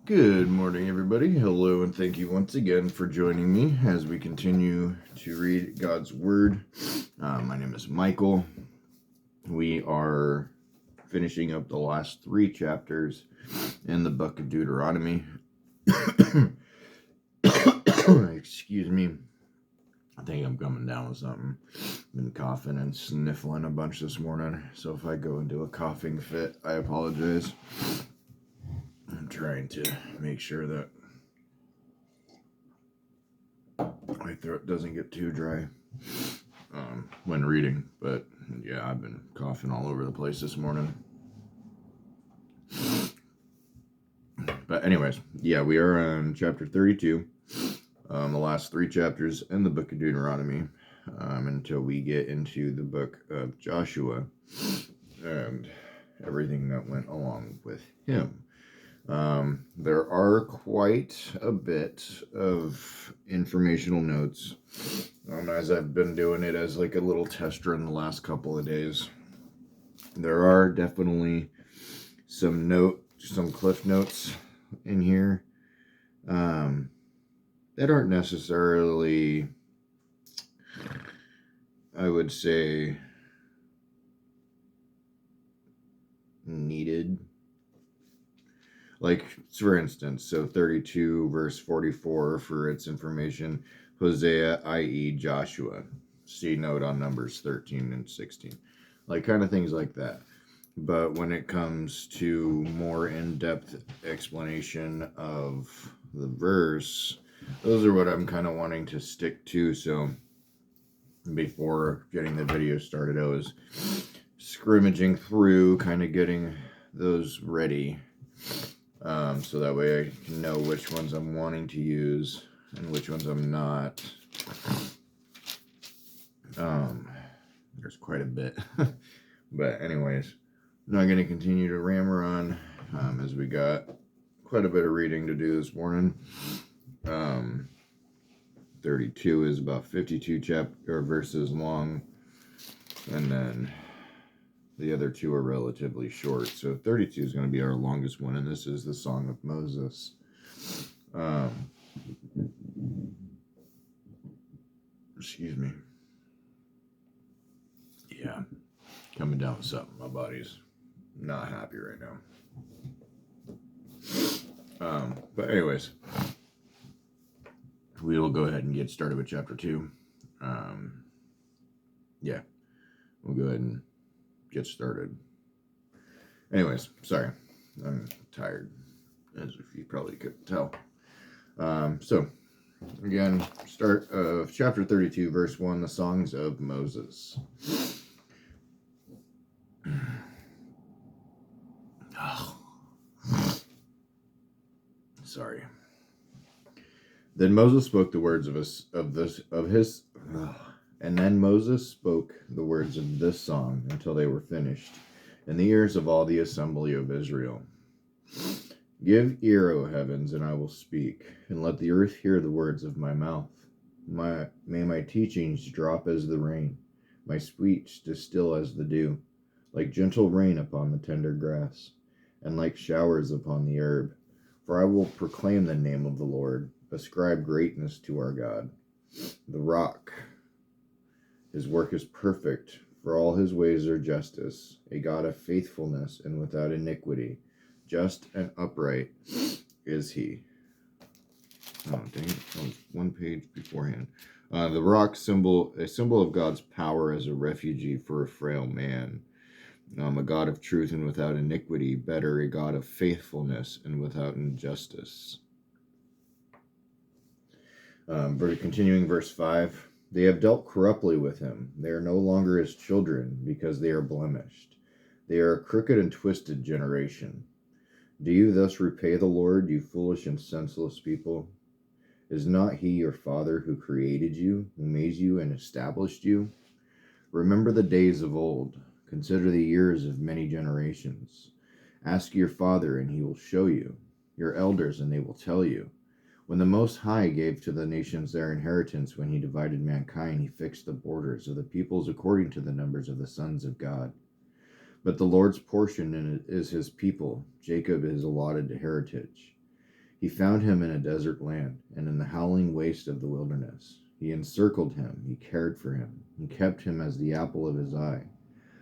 Good morning, everybody. Hello, and thank you once again for joining me as we continue to read God's Word. My name is Michael. We are finishing up the last 3 chapters in the book of Deuteronomy. Excuse me. I think I'm coming down with something. Been coughing and sniffling a bunch this morning, so if I go into a coughing fit, I apologize. I'm trying to make sure that my throat doesn't get too dry when reading, but yeah, I've been coughing all over the place this morning. But anyways, yeah, we are on chapter 32, the last 3 chapters in the book of Deuteronomy, until we get into the book of Joshua and everything that went along with him. There are quite a bit of informational notes, as I've been doing it as like a little test run the last couple of days. There are definitely some cliff notes in here, that aren't necessarily, I would say, needed. Like, for instance, so 32 verse 44 for its information, Hosea, i.e. Joshua. See note on Numbers 13 and 16. Like, kind of things like that. But when it comes to more in-depth explanation of the verse, those are what I'm kind of wanting to stick to. So before getting the video started, I was scrimmaging through, kind of getting those ready. So that way I can know which ones I'm wanting to use and which ones I'm not. There's quite a bit. But anyways, I'm not going to continue to rammer on, as we got quite a bit of reading to do this morning. 32 is about 52 verses long, and then the other 2 are relatively short. So 32 is going to be our longest one, and this is the Song of Moses. Excuse me. Yeah, coming down with something. My body's not happy right now. But anyways, we will go ahead and get started with chapter 2. Yeah, we'll go ahead and get started. Anyways, sorry, I'm tired, as if you probably couldn't tell. So again, start of chapter 32, verse 1, the Songs of Moses. Oh. Sorry. Then Moses spoke the words and then Moses spoke the words of this song until they were finished in the ears of all the assembly of Israel. Give ear, O heavens, and I will speak, and let the earth hear the words of my mouth. May my teachings drop as the rain, my speech distill as the dew, like gentle rain upon the tender grass, and like showers upon the herb. For I will proclaim the name of the Lord, ascribe greatness to our God, the rock. His work is perfect, for all his ways are justice, a God of faithfulness and without iniquity. Just and upright is he. Oh, dang it. That was one page beforehand. The rock a symbol of God's power as a refugee for a frail man. A God of truth and without iniquity, better a God of faithfulness and without injustice. Continuing verse 5, they have dealt corruptly with him. They are no longer his children, because they are blemished. They are a crooked and twisted generation. Do you thus repay the Lord, you foolish and senseless people? Is not he your father who created you, who made you and established you? Remember the days of old. Consider the years of many generations. Ask your father, and he will show you, your elders, and they will tell you. When the Most High gave to the nations their inheritance, when he divided mankind, he fixed the borders of the peoples according to the numbers of the sons of God. But the Lord's portion is his people. Jacob is allotted to heritage. He found him in a desert land and in the howling waste of the wilderness. He encircled him, he cared for him, he kept him as the apple of his eye.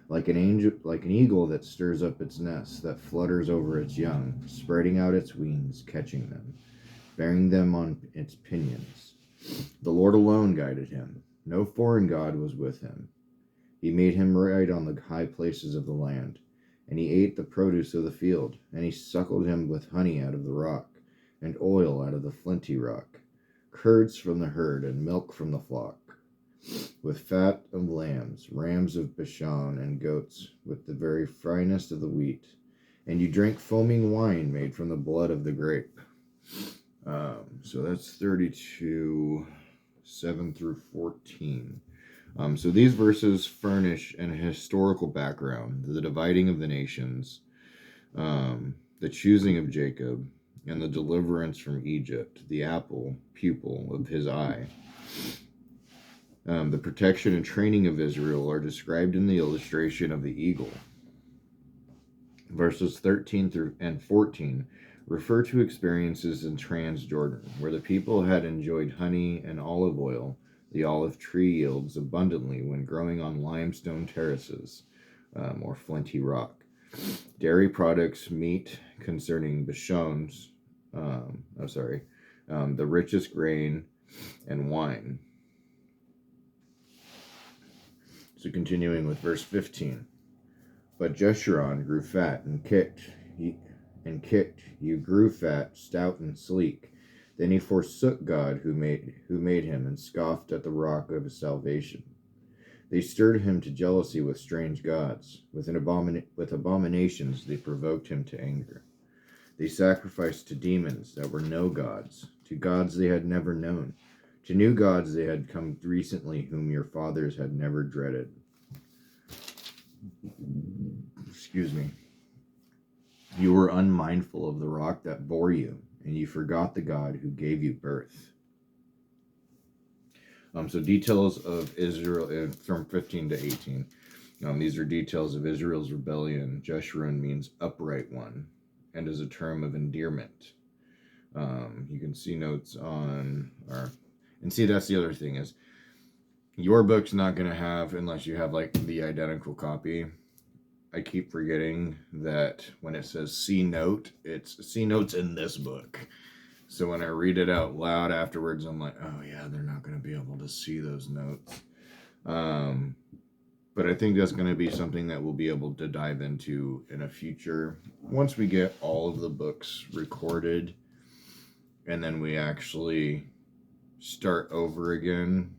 Like an eagle that stirs up its nest, that flutters over its young, spreading out its wings, catching them, bearing them on its pinions. The Lord alone guided him. No foreign god was with him. He made him ride on the high places of the land, and he ate the produce of the field, and he suckled him with honey out of the rock, and oil out of the flinty rock, curds from the herd, and milk from the flock, with fat of lambs, rams of Bashan, and goats, with the very finest of the wheat. And you drank foaming wine made from the blood of the grape. So that's 32, 7 through 14. So these verses furnish an historical background, the dividing of the nations, the choosing of Jacob, and the deliverance from Egypt, the pupil of his eye. The protection and training of Israel are described in the illustration of the eagle. Verses 13 through and 14 refer to experiences in Transjordan, where the people had enjoyed honey and olive oil. The olive tree yields abundantly when growing on limestone terraces or flinty rock. Dairy products, meat concerning Bashan's, the richest grain, and wine. So continuing with verse 15. But Jeshurun grew fat and kicked. You grew fat, stout, and sleek. Then he forsook God who made him, and scoffed at the rock of his salvation. They stirred him to jealousy with strange gods. With abominations they provoked him to anger. They sacrificed to demons that were no gods, to gods they had never known, to new gods they had come recently, whom your fathers had never dreaded. Excuse me. You were unmindful of the rock that bore you, and you forgot the God who gave you birth. So details of Israel from 15 to 18. These are details of Israel's rebellion. Jeshurun means upright one, and is a term of endearment. You can see notes on, and see, that's the other thing is, your book's not going to have, unless you have like the identical copy. I keep forgetting that when it says C note, it's C notes in this book. So when I read it out loud afterwards, I'm like, oh yeah, they're not going to be able to see those notes. But I think that's going to be something that we'll be able to dive into in a future, once we get all of the books recorded, and then we actually start over again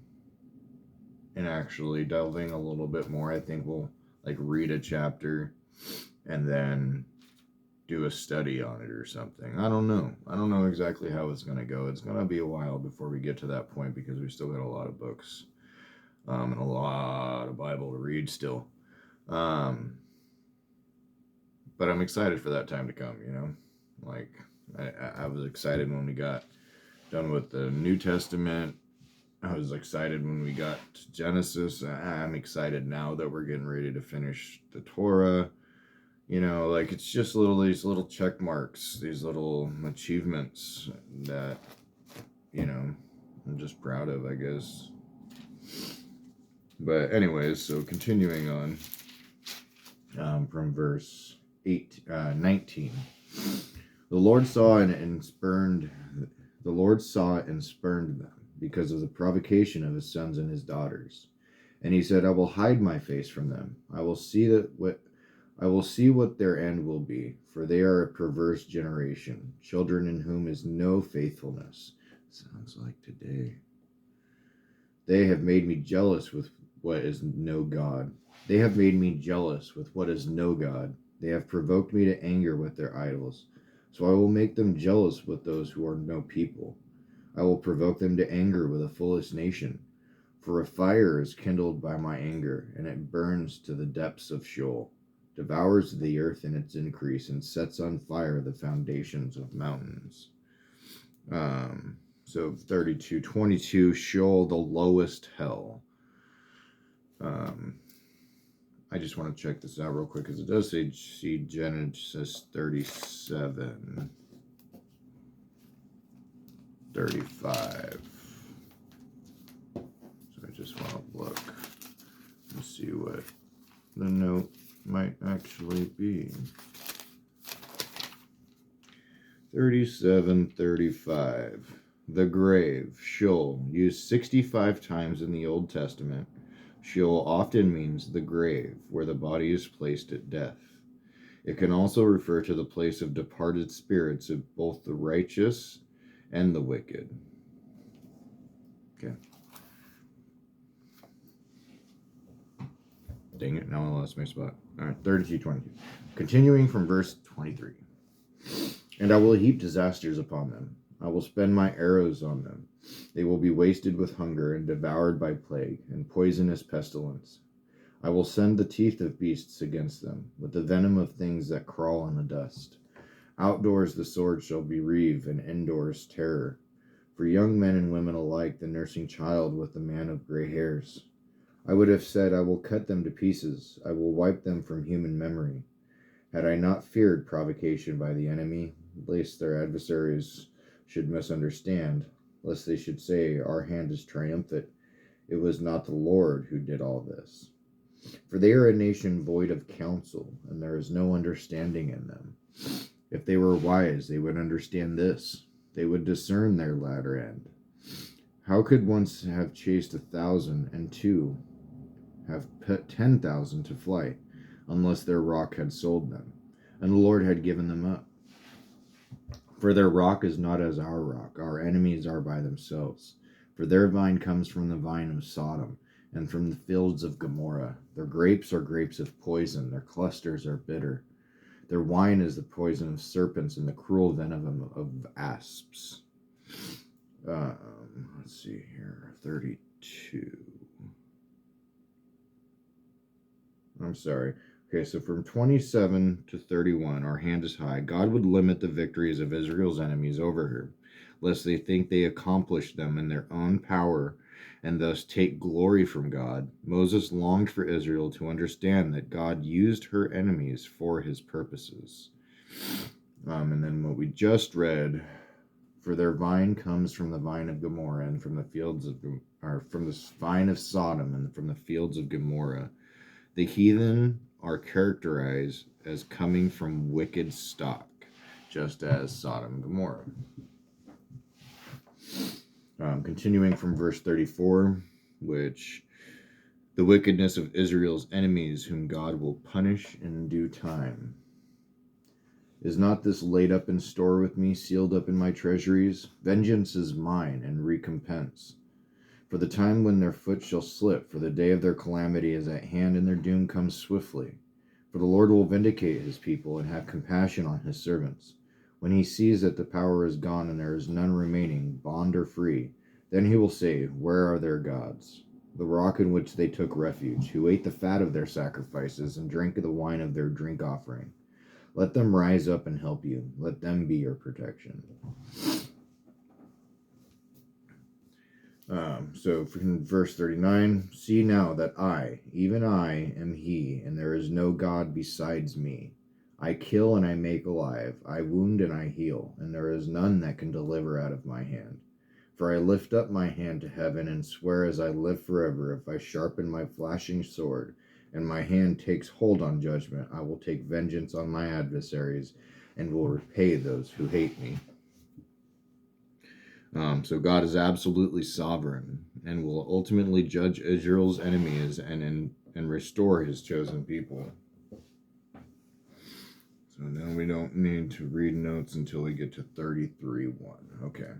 and actually delving a little bit more. I think we'll like read a chapter and then do a study on it or something. I don't know exactly how it's going to go. It's going to be a while before we get to that point, because we still got a lot of books and a lot of Bible to read still. But I'm excited for that time to come, you know? Like, I was excited when we got done with the New Testament. I was excited when we got to Genesis. I'm excited now that we're getting ready to finish the Torah. You know, like, it's just these little check marks, these little achievements that, you know, I'm just proud of, I guess. But anyways, so continuing on from verse 19. The Lord saw it and spurned them because of the provocation of his sons and his daughters. And he said, I will hide my face from them. I will see what their end will be, for they are a perverse generation, children in whom is no faithfulness. Sounds like today. They have made me jealous with what is no God. They have made me jealous with what is no God. They have provoked me to anger with their idols. So I will make them jealous with those who are no people. I will provoke them to anger with a foolish nation. For a fire is kindled by my anger, and it burns to the depths of Sheol, devours the earth in its increase, and sets on fire the foundations of mountains. So 32:22, Sheol, the lowest hell. I just want to check this out real quick, because it does say Genesis 37. 35. So I just want to look and see what the note might actually be. 37:35. The grave, Sheol, used 65 times in the Old Testament. Sheol often means the grave, where the body is placed at death. It can also refer to the place of departed spirits of both the righteous and the wicked. Okay. Dang it, now I lost my spot. All right, 32:22. Continuing from verse 23. And I will heap disasters upon them. I will spend my arrows on them. They will be wasted with hunger and devoured by plague and poisonous pestilence. I will send the teeth of beasts against them, with the venom of things that crawl in the dust. Outdoors the sword shall bereave, and indoors terror. For young men and women alike, the nursing child with the man of gray hairs. I would have said, I will cut them to pieces. I will wipe them from human memory. Had I not feared provocation by the enemy, lest their adversaries should misunderstand, lest they should say, our hand is triumphant. It was not the Lord who did all this. For they are a nation void of counsel, and there is no understanding in them. If they were wise, they would understand this. They would discern their latter end. How could one have chased 1,000 and two have put 10,000 to flight, unless their rock had sold them, and the Lord had given them up? For their rock is not as our rock. Our enemies are by themselves. For their vine comes from the vine of Sodom, and from the fields of Gomorrah. Their grapes are grapes of poison. Their clusters are bitter. Their wine is the poison of serpents and the cruel venom of asps. Let's see here. 32. I'm sorry. Okay, so from 27 to 31, our hand is high. God would limit the victories of Israel's enemies over her, lest they think they accomplished them in their own power and thus take glory from God. Moses longed for Israel to understand that God used her enemies for his purposes. And then what we just read, for their vine comes from the vine of Gomorrah, and from the fields of, or from the vine of Sodom, and from the fields of Gomorrah. The heathen are characterized as coming from wicked stock, just as Sodom and Gomorrah. Continuing from verse 34, which the wickedness of Israel's enemies, whom God will punish in due time. Is not this laid up in store with me, sealed up in my treasuries? Vengeance is mine, and recompense. For the time when their foot shall slip, for the day of their calamity is at hand, and their doom comes swiftly. For the Lord will vindicate his people, and have compassion on his servants. When he sees that the power is gone, and there is none remaining, bond or free, then he will say, where are their gods? The rock in which they took refuge, who ate the fat of their sacrifices, and drank the wine of their drink offering. Let them rise up and help you. Let them be your protection. So from verse 39, see now that I, even I, am he, and there is no God besides me. I kill and I make alive. I wound and I heal, and there is none that can deliver out of my hand. For I lift up my hand to heaven and swear as I live forever, if I sharpen my flashing sword, and my hand takes hold on judgment, I will take vengeance on my adversaries, and will repay those who hate me. So God is absolutely sovereign, and will ultimately judge Israel's enemies and restore his chosen people. So now we don't need to read notes until we get to 33:1. Okay.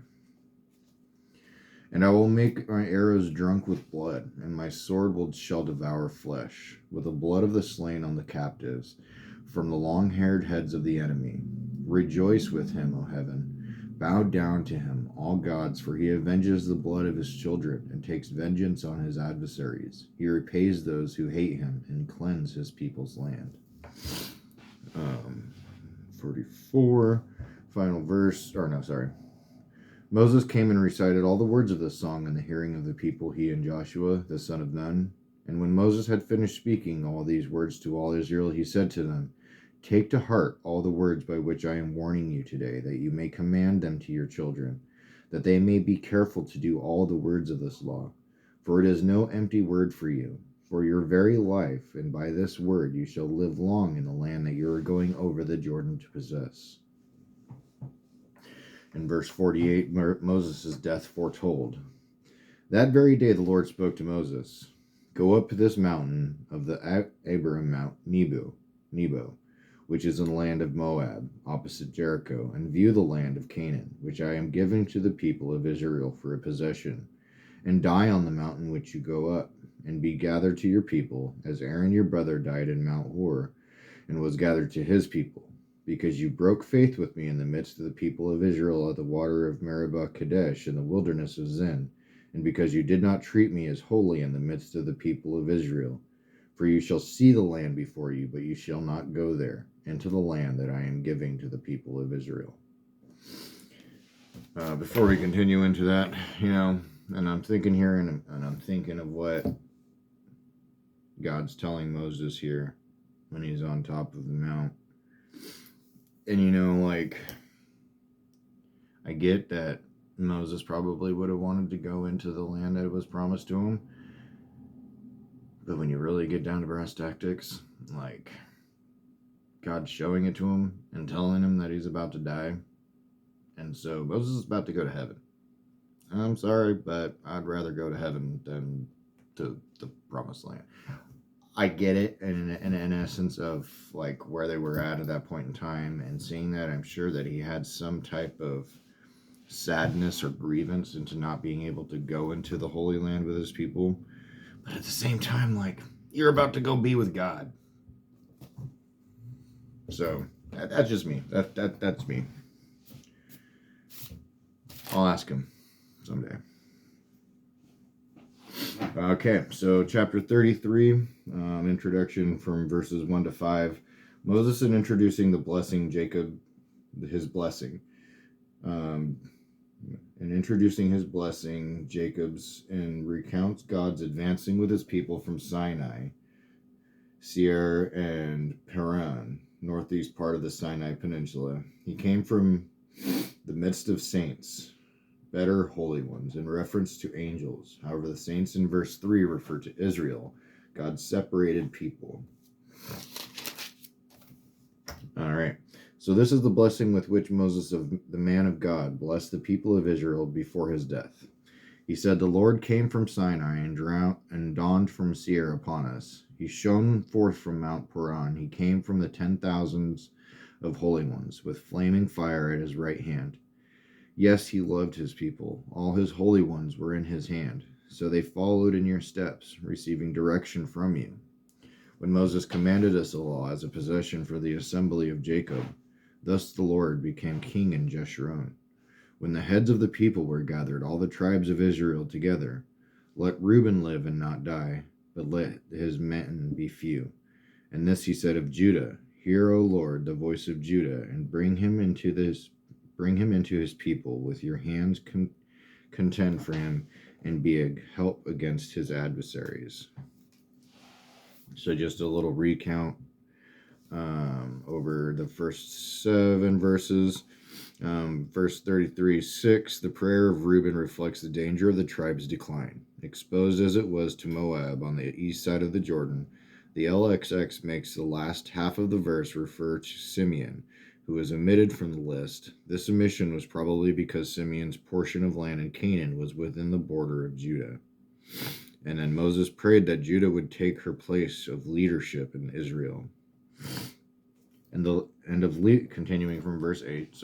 And I will make my arrows drunk with blood, and my sword shall devour flesh, with the blood of the slain on the captives, from the long-haired heads of the enemy. Rejoice with him, O heaven. Bow down to him, all gods, for he avenges the blood of his children, and takes vengeance on his adversaries. He repays those who hate him, and cleanses his people's land. 44, final verse, Moses came and recited all the words of this song in the hearing of the people, he and Joshua, the son of Nun. And when Moses had finished speaking all these words to all Israel, he said to them, take to heart all the words by which I am warning you today, that you may command them to your children, that they may be careful to do all the words of this law. For it is no empty word for you, for your very life, and by this word you shall live long in the land that you are going over the Jordan to possess. In verse 48, Moses' death foretold. That very day the Lord spoke to Moses, Go up to this mountain of the Abraham Mount Nebo, which is in the land of Moab, opposite Jericho, and view the land of Canaan, which I am giving to the people of Israel for a possession, and die on the mountain which you go up, and be gathered to your people, as Aaron your brother died in Mount Hor, and was gathered to his people, because you broke faith with me in the midst of the people of Israel at the water of Meribah Kadesh in the wilderness of Zin, and because you did not treat me as holy in the midst of the people of Israel. For you shall see the land before you, but you shall not go there, into the land that I am giving to the people of Israel. Before we continue into that, and I'm thinking here, and I'm thinking of what God's telling Moses here when he's on top of the mount. And I get that Moses probably would have wanted to go into the land that was promised to him. But when you really get down to brass tactics, God's showing it to him and telling him that he's about to die. And so Moses is about to go to heaven. I'm sorry, but I'd rather go to heaven than to the promised land. I get it in essence of where they were at that point in time, and seeing that, I'm sure that he had some type of sadness or grievance into not being able to go into the Holy Land with his people. But at the same time, you're about to go be with God. So that's just me. That's me. I'll ask him someday. Okay, so chapter 33, introduction from verses 1 to 5. Moses is introducing the blessing, Jacob, his blessing. And introducing his blessing, Jacob's, and recounts God's advancing with his people from Sinai, Seir, and Paran, northeast part of the Sinai Peninsula. He came from the midst of saints, better holy ones, in reference to angels. However, the saints in verse 3 refer to Israel, God's separated people. All right. So this is the blessing with which Moses, the man of God, blessed the people of Israel before his death. He said, The Lord came from Sinai and dawned from Seir upon us. He shone forth from Mount Paran. He came from the 10,000s of holy ones, with flaming fire at his right hand. Yes, he loved his people. All his holy ones were in his hand. So they followed in your steps, receiving direction from you. When Moses commanded us a law as a possession for the assembly of Jacob, thus the Lord became king in Jeshurun. When the heads of the people were gathered, all the tribes of Israel together, let Reuben live and not die, but let his men be few. And this he said of Judah, Hear, O Lord, the voice of Judah, and bring him into his people. With your hands contend for him, and be a help against his adversaries. So just a little recount over the first 7 verses. Verse 33:6, the prayer of Reuben reflects the danger of the tribe's decline. Exposed as it was to Moab on the east side of the Jordan, the LXX makes the last half of the verse refer to Simeon, who was omitted from the list. This omission was probably because Simeon's portion of land in Canaan was within the border of Judah. And then Moses prayed that Judah would take her place of leadership in Israel. Continuing from verse 8,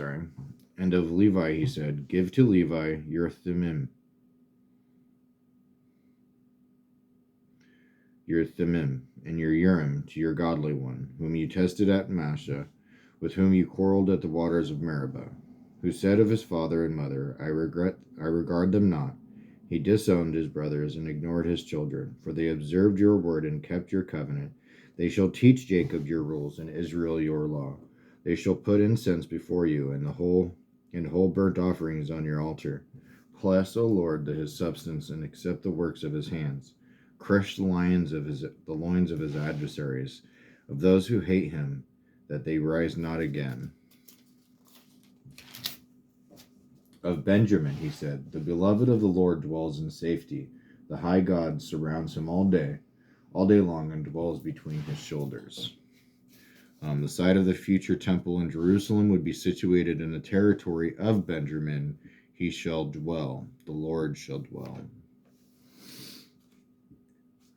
And of Levi he said, Give to Levi your Thummim, and your Urim to your godly one, whom you tested at Massah, with whom you quarreled at the waters of Meribah, who said of his father and mother, I regard them not. He disowned his brothers and ignored his children, for they observed your word and kept your covenant. They shall teach Jacob your rules and Israel your law. They shall put incense before you and whole burnt offerings on your altar. Bless, O Lord, his substance, and accept the works of his hands. Crush the loins of his adversaries, of those who hate him, that they rise not again. Of Benjamin, he said, the beloved of the Lord dwells in safety. The high God surrounds him all day long, and dwells between his shoulders. The site of the future temple in Jerusalem would be situated in the territory of Benjamin. He shall dwell. The Lord shall dwell.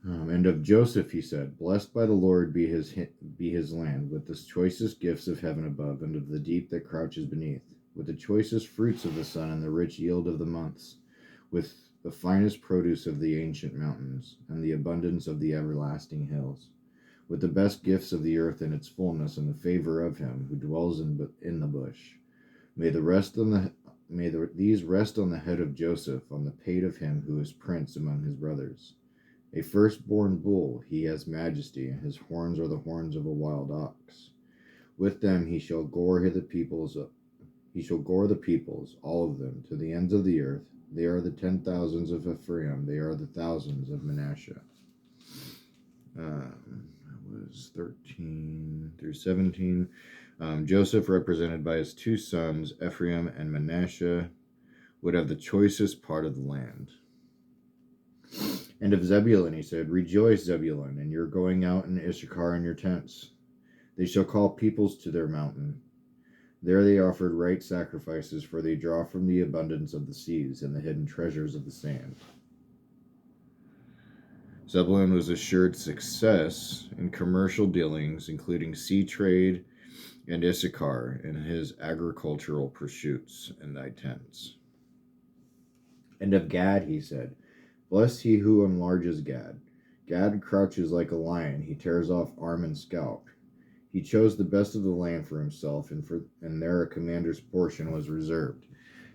And of Joseph he said, blessed by the Lord be his land, with the choicest gifts of heaven above, and of the deep that crouches beneath, with the choicest fruits of the sun, and the rich yield of the months, with the finest produce of the ancient mountains, and the abundance of the everlasting hills, with the best gifts of the earth in its fullness, and the favor of him who dwells in the bush. These rest on the head of Joseph, on the pate of him who is prince among his brothers. A firstborn bull, he has majesty, and his horns are the horns of a wild ox. With them he shall gore the peoples, all of them, to the ends of the earth. They are the 10,000s of Ephraim, they are the thousands of Manasseh. That was 13 through 17. Joseph, represented by his two sons, Ephraim and Manasseh, would have the choicest part of the land. And of Zebulun he said, rejoice, Zebulun, and you're going out in Issachar in your tents. They shall call peoples to their mountain. There they offered right sacrifices, for they draw from the abundance of the seas and the hidden treasures of the sand. Zebulun was assured success in commercial dealings, including sea trade, and Issachar in his agricultural pursuits and thy tents. And of Gad he said, blessed he who enlarges Gad. Gad crouches like a lion, he tears off arm and scalp. He chose the best of the land for himself, and there a commander's portion was reserved.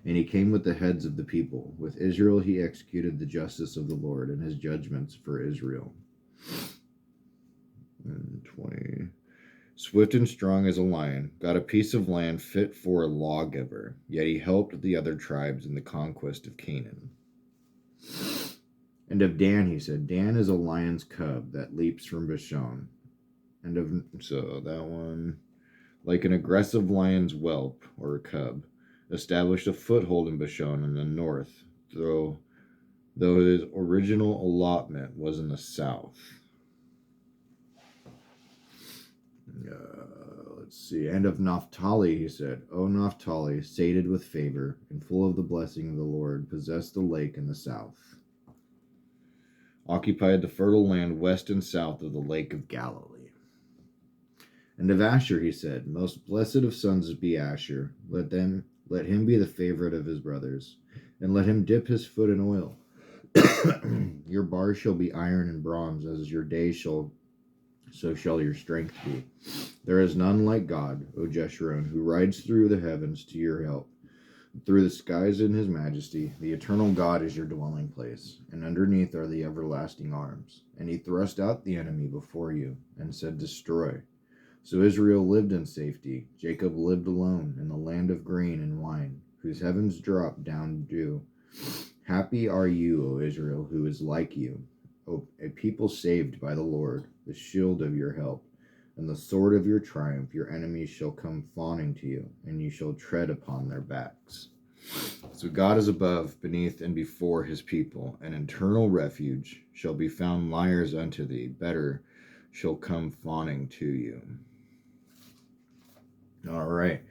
And he came with the heads of the people. With Israel he executed the justice of the Lord, and his judgments for Israel. And 20. Swift and strong as a lion, got a piece of land fit for a lawgiver, yet he helped the other tribes in the conquest of Canaan. And of Dan he said, Dan is a lion's cub that leaps from Bashan. So that one, like an aggressive lion's whelp or a cub, established a foothold in Bashan in the north, though his original allotment was in the south. Let's see. And of Naphtali he said, O Naphtali, sated with favor and full of the blessing of the Lord, possess the lake in the south. Occupied the fertile land west and south of the lake of Galilee. And of Asher he said, most blessed of sons be Asher. Let him be the favorite of his brothers, and let him dip his foot in oil. Your bars shall be iron and bronze, as your days so shall your strength be. There is none like God, O Jeshurun, who rides through the heavens to your help. Through the skies in his majesty, the eternal God is your dwelling place, and underneath are the everlasting arms. And he thrust out the enemy before you, and said, destroy. So Israel lived in safety. Jacob lived alone in the land of grain and wine, whose heavens drop down dew. Happy are you, O Israel, who is like you, O a people saved by the Lord, the shield of your help, and the sword of your triumph. Your enemies shall come fawning to you, and you shall tread upon their backs. So God is above, beneath, and before his people. An eternal refuge shall be found liars unto thee. Better shall come fawning to you. All right.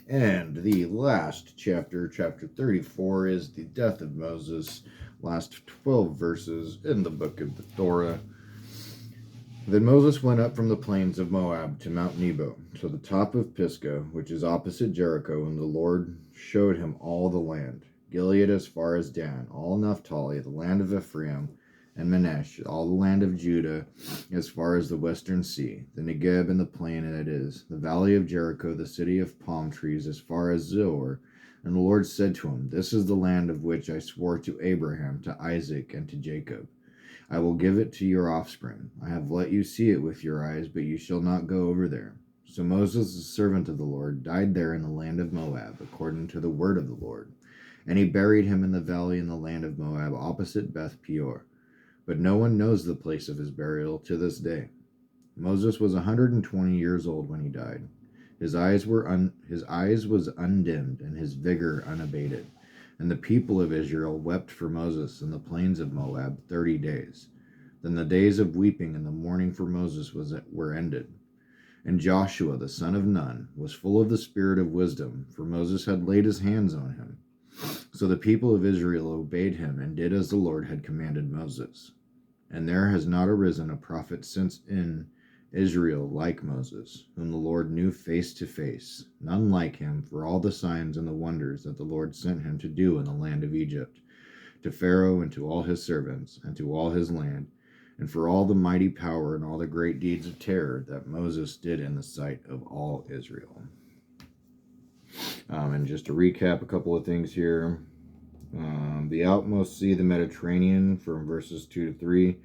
And the last chapter, chapter 34, is the death of Moses. Last 12 verses in the book of the Torah. Then Moses went up from the plains of Moab to Mount Nebo, to the top of Pisgah, which is opposite Jericho, and the Lord showed him all the land, Gilead as far as Dan, all Naphtali, the land of Ephraim, and Manasseh, all the land of Judah, as far as the western sea, the Negeb and the plain that is, the valley of Jericho, the city of palm trees, as far as Zoar. And the Lord said to him, this is the land of which I swore to Abraham, to Isaac, and to Jacob. I will give it to your offspring. I have let you see it with your eyes, but you shall not go over there. So Moses, the servant of the Lord, died there in the land of Moab, according to the word of the Lord. And he buried him in the valley in the land of Moab, opposite Beth Peor. But no one knows the place of his burial to this day. Moses was 120 years old when he died. His eyes was undimmed, and his vigor unabated. And the people of Israel wept for Moses in the plains of Moab 30 days. Then the days of weeping and the mourning for Moses were ended. And Joshua the son of Nun was full of the spirit of wisdom, for Moses had laid his hands on him. So the people of Israel obeyed him and did as the Lord had commanded Moses. And there has not arisen a prophet since in Israel like Moses, whom the Lord knew face to face, none like him for all the signs and the wonders that the Lord sent him to do in the land of Egypt, to Pharaoh and to all his servants and to all his land, and for all the mighty power and all the great deeds of terror that Moses did in the sight of all Israel. And just to recap a couple of things here. The outmost sea, the Mediterranean, from verses 2 to 3.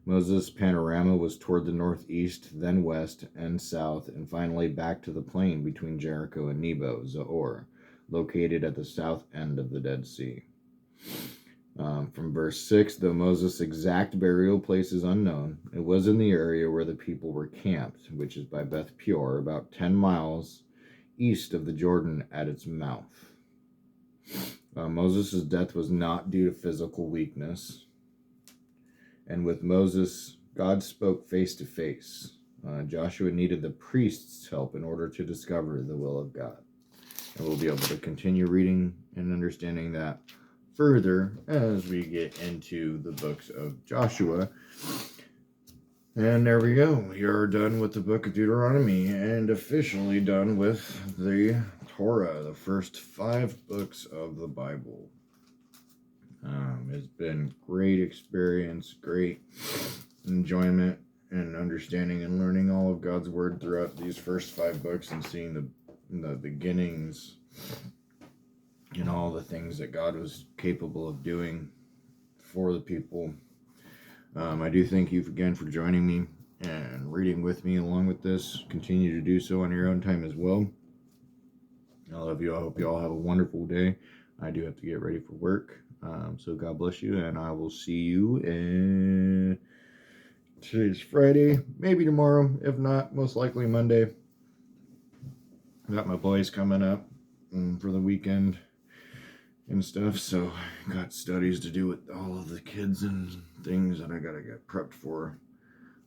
Moses' panorama was toward the northeast, then west and south, and finally back to the plain between Jericho and Nebo, Zoar, located at the south end of the Dead Sea. From verse 6, though Moses' exact burial place is unknown, it was in the area where the people were camped, which is by Beth Peor, about 10 miles east of the Jordan at its mouth. Moses' death was not due to physical weakness. And with Moses, God spoke face to face. Joshua needed the priest's help in order to discover the will of God. And we'll be able to continue reading and understanding that further as we get into the books of Joshua. And there we go. We are done with the book of Deuteronomy and officially done with the Torah, the first 5 books of the Bible. It's been great experience, great enjoyment, and understanding and learning all of God's Word throughout these first 5 books and seeing the beginnings and all the things that God was capable of doing for the people. I do thank you again for joining me and reading with me along with this. Continue to do so on your own time as well. I love you. I hope you all have a wonderful day. I do have to get ready for work. So God bless you, and I will see you in today's Friday, maybe tomorrow. If not, most likely Monday. I got my boys coming up for the weekend and stuff, so I got studies to do with all of the kids and things that I gotta get prepped for.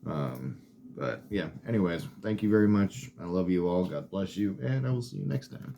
But yeah, anyways, thank you very much. I love you all. God bless you, and I will see you next time.